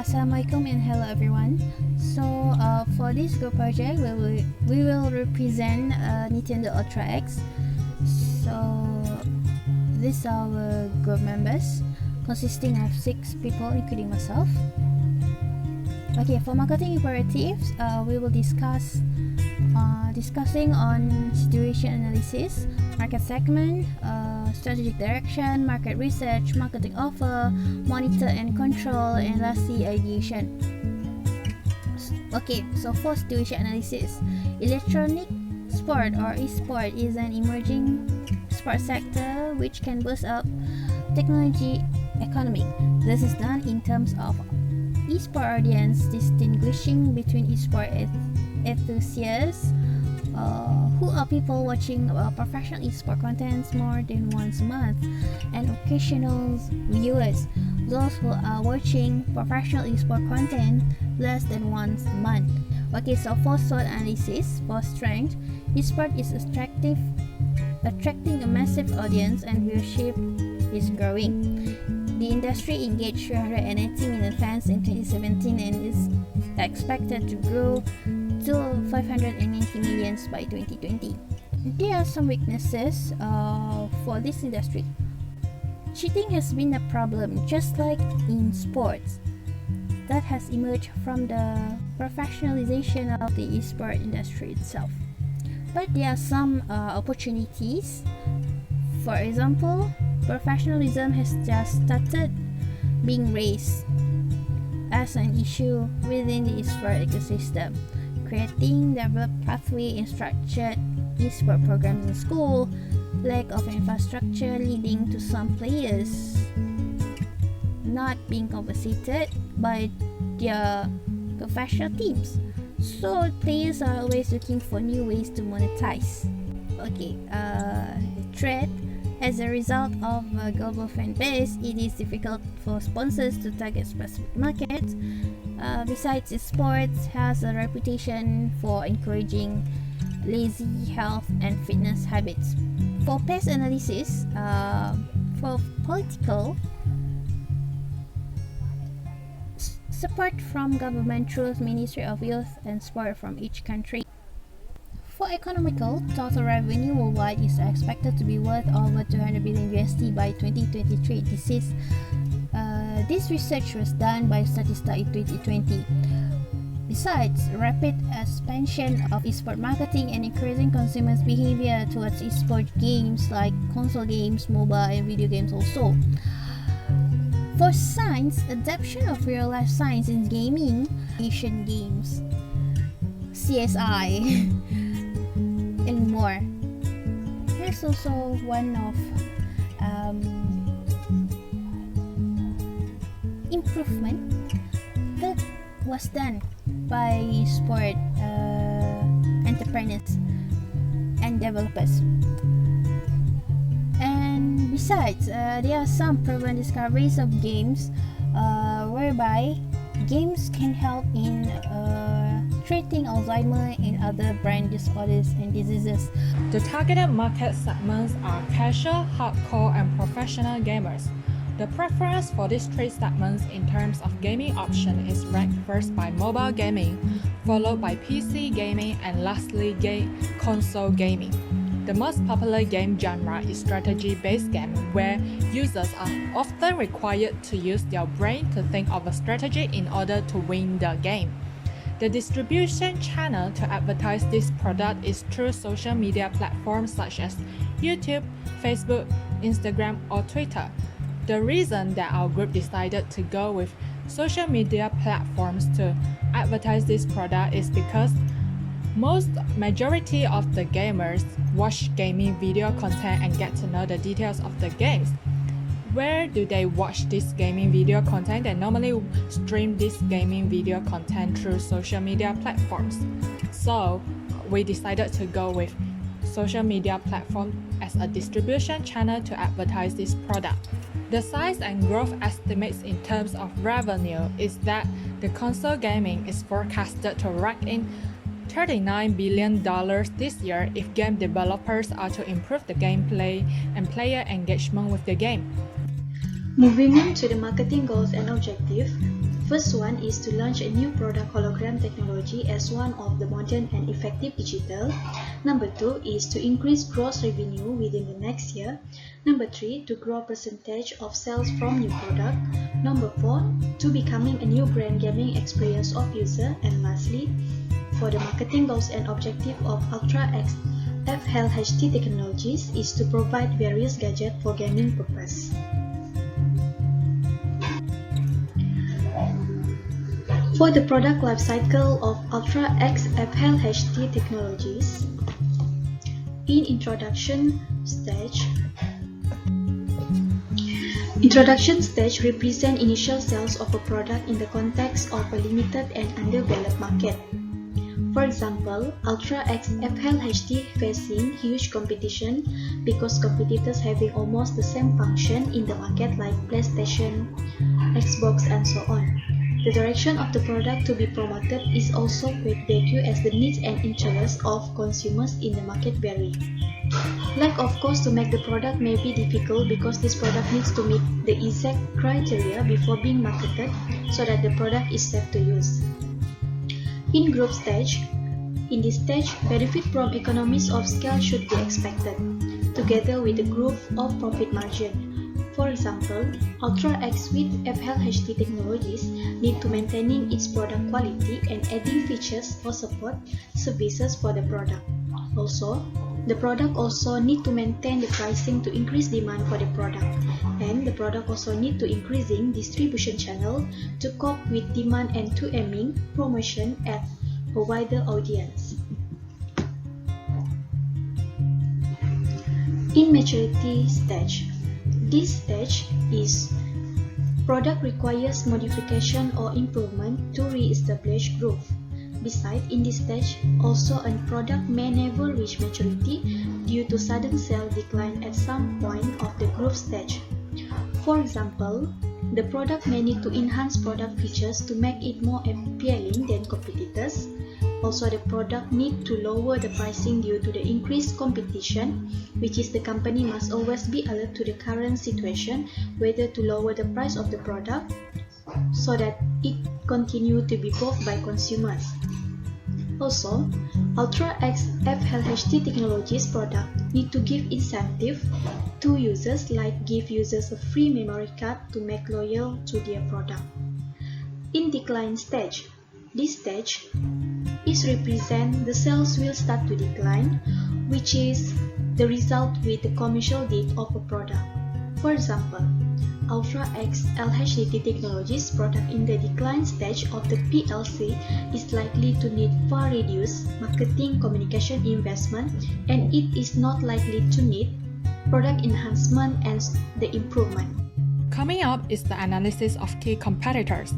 Assalamualaikum and hello everyone. So for this group project, we will represent Nintendo Ultra X. So these are our group members, consisting of 6 people, including myself. Okay, for marketing imperatives, we will discussing on situation analysis, market segment, strategic direction, market research, marketing offer, monitor and control, and lastly ideation. Okay, so for situation analysis, electronic sport or e-sport is an emerging sport sector which can boost up technology economy. This is done in terms of e-sport audience, distinguishing between e-sport enthusiasts who are people watching professional e-sport contents more than once a month, and occasional viewers, those who are watching professional e-sport content less than once a month. Okay, so for SWOT analysis, for strength, e-sport is attracting a massive audience and viewership is growing. The industry engaged 380 million fans in 2017 and is expected to grow to 590 million by 2020. There are some weaknesses for this industry. Cheating has been a problem, just like in sports, that has emerged from the professionalization of the e-sport industry itself. But there are some opportunities. For example, professionalism has just started being raised as an issue within the e-sport ecosystem, creating developed pathway in structured e-sport programs in school, lack of infrastructure leading to some players not being compensated by their professional teams. So players are always looking for new ways to monetize. Okay, threat. As a result of a global fan base, it is difficult for sponsors to target specific markets. Besides, sports has a reputation for encouraging lazy health and fitness habits. For PES analysis, for political support from government through Ministry of Youth and Sport from each country. For economical, total revenue worldwide is expected to be worth over 200 billion USD by 2023. This research was done by Statista in 2020. Besides, rapid expansion of esport marketing and increasing consumers' behavior towards esport games like console games, mobile, and video games also. For science, adoption of real-life science in gaming, Asian games, CSI, and more. Here's also one of improvement that was done by sport entrepreneurs and developers. And besides, there are some proven discoveries of games whereby games can help in treating Alzheimer and other brain disorders and diseases. The targeted market segments are casual, hardcore, and professional gamers. The preference for these 3 segments in terms of gaming option is ranked first by mobile gaming, followed by PC gaming, and lastly console gaming. The most popular game genre is strategy-based game, where users are often required to use their brain to think of a strategy in order to win the game. The distribution channel to advertise this product is through social media platforms such as YouTube, Facebook, Instagram, or Twitter. The reason that our group decided to go with social media platforms to advertise this product is because majority of the gamers watch gaming video content and get to know the details of the games. Where do they watch this gaming video content? They normally stream this gaming video content through social media platforms. So we decided to go with social media platform as a distribution channel to advertise this product. The size and growth estimates in terms of revenue is that the console gaming is forecasted to rack in $39 billion this year if game developers are to improve the gameplay and player engagement with the game. Moving on to the marketing goals and objectives, First one is to launch a new product hologram technology as one of the modern and effective digital. Number 2 is to increase gross revenue within the next year. Number 3, to grow percentage of sales from new product. Number 4, to becoming a new brand gaming experience of user. And lastly, for the marketing goals and objective of Ultra X FHD technologies is to provide various gadgets for gaming purpose. For the product lifecycle of Ultra X FHD technologies, in introduction stage represent initial sales of a product in the context of a limited and underdeveloped market. For example, Ultra X FHD facing huge competition because competitors having almost the same function in the market like PlayStation, Xbox, and so on. The direction of the product to be promoted is also quite vague as the needs and interests of consumers in the market vary. Like of course to make the product may be difficult because this product needs to meet the exact criteria before being marketed so that the product is safe to use. In group stage, in this stage, benefit from economies of scale should be expected, together with the growth of profit margin. For example, Ultra X with FHD technologies need to maintaining its product quality and adding features or support services for the product. Also, the product also need to maintain the pricing to increase demand for the product, and the product also need to increasing distribution channel to cope with demand and to aiming promotion at a wider audience. In maturity stage, this stage is product requires modification or improvement to re-establish growth. Besides, in this stage, also a product may never reach maturity due to sudden sales decline at some point of the growth stage. For example, the product may need to enhance product features to make it more appealing than competitors. Also, the product need to lower the pricing due to the increased competition, which is the company must always be alert to the current situation, whether to lower the price of the product so that it continue to be bought by consumers. Also, Ultra X FHD technologies product need to give incentive to users like give users a free memory card to make loyal to their product. In decline stage, this stage is represent the sales will start to decline, which is the result with the commercial date of a product. For example, Ultra X LHDT technologies product in the decline stage of the PLC is likely to need far reduced marketing communication investment, and it is not likely to need product enhancement and the improvement. Coming up is the analysis of key competitors.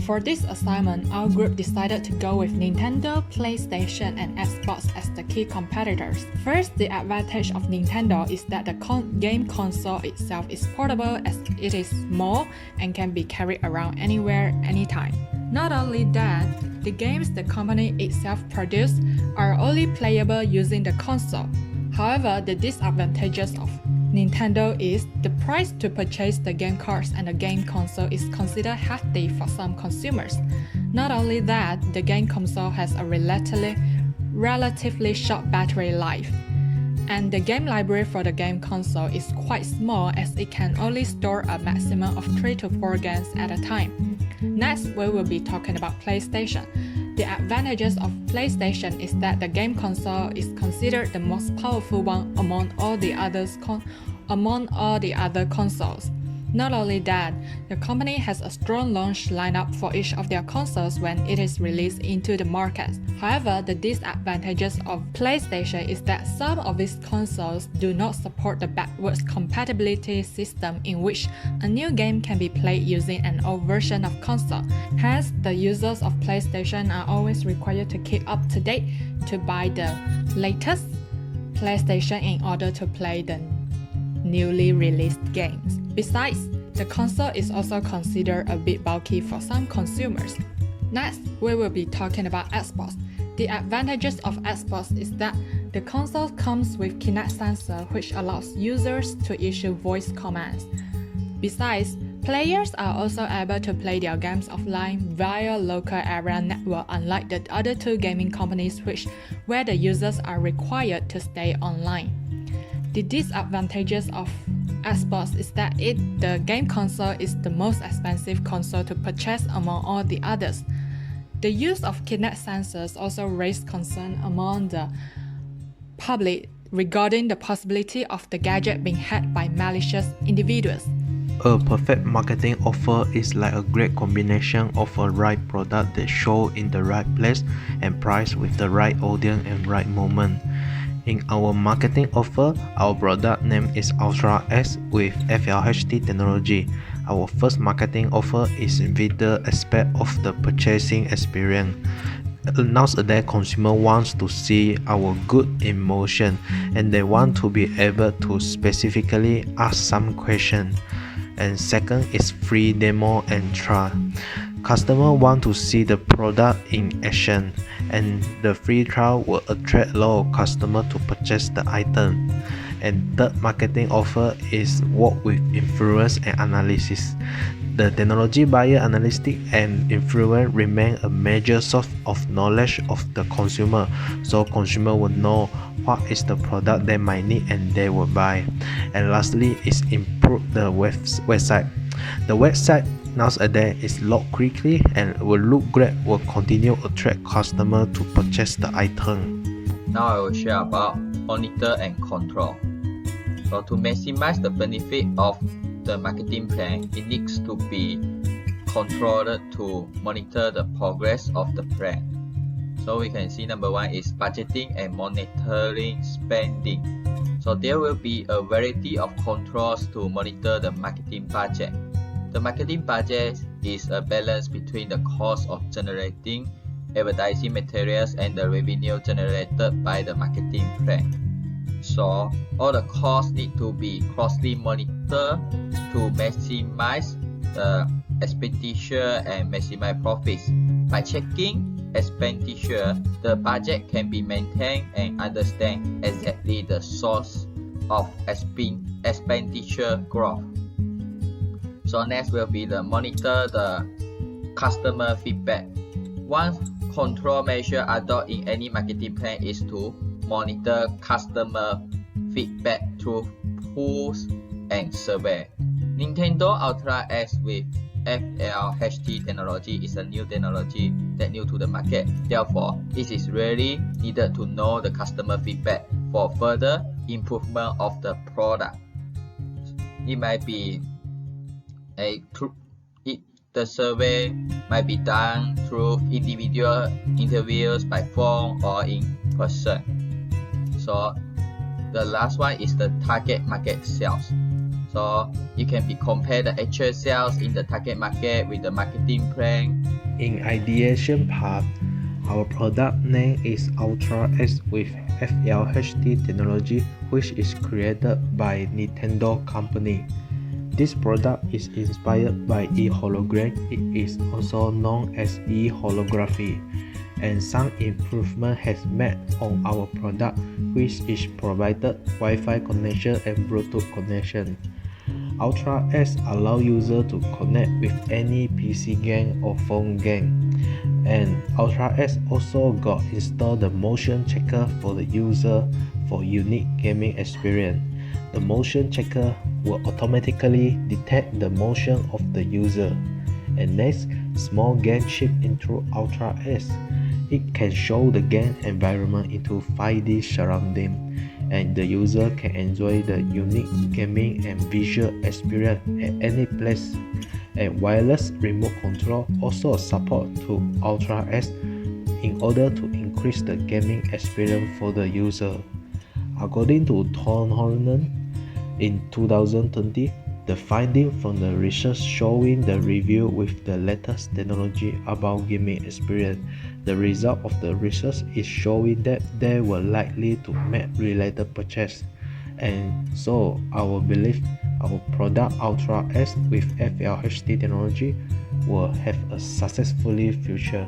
For this assignment, our group decided to go with Nintendo, PlayStation, and Xbox as the key competitors. First, the advantage of Nintendo is that the game console itself is portable as it is small and can be carried around anywhere, anytime. Not only that, the games the company itself produced are only playable using the console. However, the disadvantages of Nintendo is the price to purchase the game cards and the game console is considered hefty for some consumers. Not only that, the game console has a relatively short battery life, and the game library for the game console is quite small as it can only store a maximum of 3 to 4 games at a time. Next, we will be talking about PlayStation. The advantages of PlayStation is that the game console is considered the most powerful one among all the other consoles. Not only that, the company has a strong launch lineup for each of their consoles when it is released into the market. However, the disadvantages of PlayStation is that some of its consoles do not support the backwards compatibility system in which a new game can be played using an old version of console. Hence, the users of PlayStation are always required to keep up to date to buy the latest PlayStation in order to play the newly released games. Besides, the console is also considered a bit bulky for some consumers. Next, we will be talking about Xbox. The advantages of Xbox is that the console comes with Kinect sensor which allows users to issue voice commands. Besides, Players are also able to play their games offline via local area network, unlike the other two gaming companies where the users are required to stay online. The disadvantages of esports is that the game console is the most expensive console to purchase among all the others. The use of Kinect sensors also raised concern among the public regarding the possibility of the gadget being hacked by malicious individuals. A perfect marketing offer is like a great combination of a right product that show in the right place and price with the right audience and right moment. In our marketing offer, our product name is Ultra X with FLHD technology. Our first marketing offer is in the aspect of the purchasing experience. Nowadays, consumer wants to see our good in motion and they want to be able to specifically ask some questions. And second is free demo and trial. Customer want to see the product in action, and the free trial will attract a lot of customers to purchase the item. And third marketing offer is work with influence and analysis. The technology buyer analytics and influence remain a major source of knowledge of the consumer, so consumer will know what is the product they might need and they will buy. And lastly is improve the website. The website nowadays is load quickly and will look great, will continue to attract customers to purchase the item. Now I will share about monitor and control. So to maximize the benefit of the marketing plan, it needs to be controlled to monitor the progress of the plan. So we can see number one is budgeting and monitoring spending. So there will be a variety of controls to monitor the marketing budget. The marketing budget is a balance between the cost of generating advertising materials and the revenue generated by the marketing plan. So all the costs need to be closely monitored to maximize the expenditure and maximize profits. By checking expenditure, the budget can be maintained and understand exactly the source of expenditure growth. So next will be the monitor the customer feedback. One control measure adopted in any marketing plan is to monitor customer feedback through polls and survey. Nintendo Ultra X with FLHD technology is a new technology that new to the market. Therefore, it is really needed to know the customer feedback for further improvement of the product. It might be the survey might be done through individual interviews by phone or in person. So the last one is the target market sales. So you can be compare the actual sales in the target market with the marketing plan. In ideation part, our product name is Ultra X with FLHD technology, which is created by Nintendo company. This product is inspired by e-hologram. It is also known as e-holography, and some improvement has made on our product, which is provided Wi-Fi connection and Bluetooth connection. Ultra X allow user to connect with any PC game or phone game, and Ultra X also got installed the motion checker for the user for unique gaming experience. The motion checker will automatically detect the motion of the user. And next, small game chip into Ultra X. It can show the game environment into 5D surrounding, and the user can enjoy the unique gaming and visual experience at any place. And wireless remote control also support to Ultra X in order to increase the gaming experience for the user. According to Tom Holland, in 2020, the finding from the research showing the review with the latest technology about gaming experience, the result of the research is showing that they were likely to make related purchase. And so our belief, our product Ultra X with FLHD technology will have a successfully future.